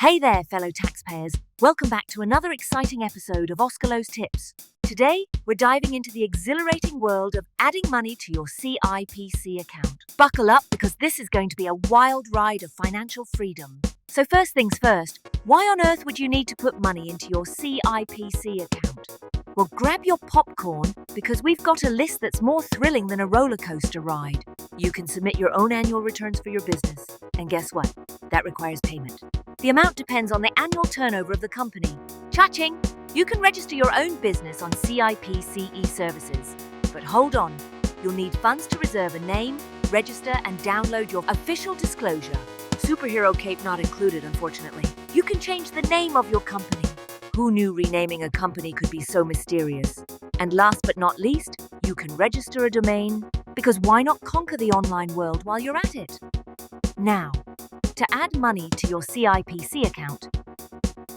Hey there, fellow taxpayers. Welcome back to another exciting episode of Oscalo's Tips. Today, we're diving into the exhilarating world of adding money to your CIPC account. Buckle up because this is going to be a wild ride of financial freedom. So first things first, why on earth would you need to put money into your CIPC account? Well, grab your popcorn because we've got a list that's more thrilling than a roller coaster ride. You can submit your own annual returns for your business. And guess what? That requires payment. The amount depends on the annual turnover of the company. Cha-ching! You can register your own business on CIPC e-services. But hold on, you'll need funds to reserve a name, register, and download your official disclosure. Superhero cape not included, unfortunately. You can change the name of your company. Who knew renaming a company could be so mysterious? And last but not least, you can register a domain, because why not conquer the online world while you're at it? Now, to add money to your CIPC account,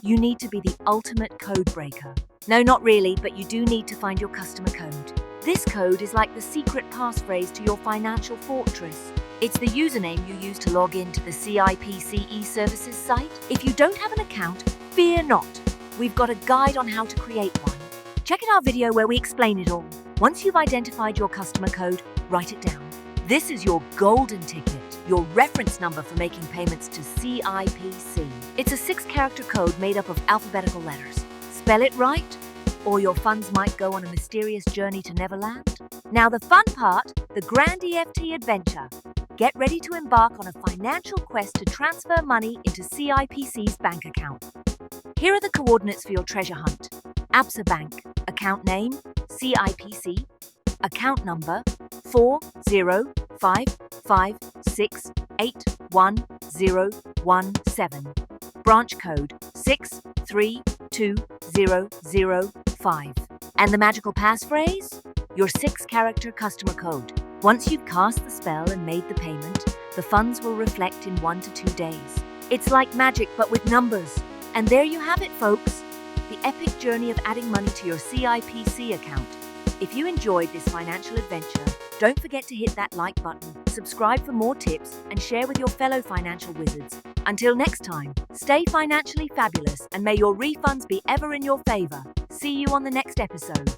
you need to be the ultimate code breaker. No, not really, but you do need to find your customer code. This code is like the secret passphrase to your financial fortress. It's the username you use to log into the CIPC e-services site. If you don't have an account, fear not. We've got a guide on how to create one. Check out our video where we explain it all. Once you've identified your customer code, write it down. This is your golden ticket, your reference number for making payments to CIPC. It's a 6-character code made up of alphabetical letters. Spell it right, or your funds might go on a mysterious journey to Neverland. Now the fun part, the grand EFT adventure. Get ready to embark on a financial quest to transfer money into CIPC's bank account. Here are the coordinates for your treasure hunt. ABSA Bank, account name, CIPC, account number 40556811017, branch code 632005, and the magical passphrase? Your 6-character customer code. Once you've cast the spell and made the payment, the funds will reflect in 1 to 2 days. It's like magic but with numbers. And there you have it, folks, the epic journey of adding money to your CIPC account. If you enjoyed this financial adventure, don't forget to hit that like button, subscribe for more tips, and share with your fellow financial wizards. Until next time, stay financially fabulous and may your refunds be ever in your favor. See you on the next episode.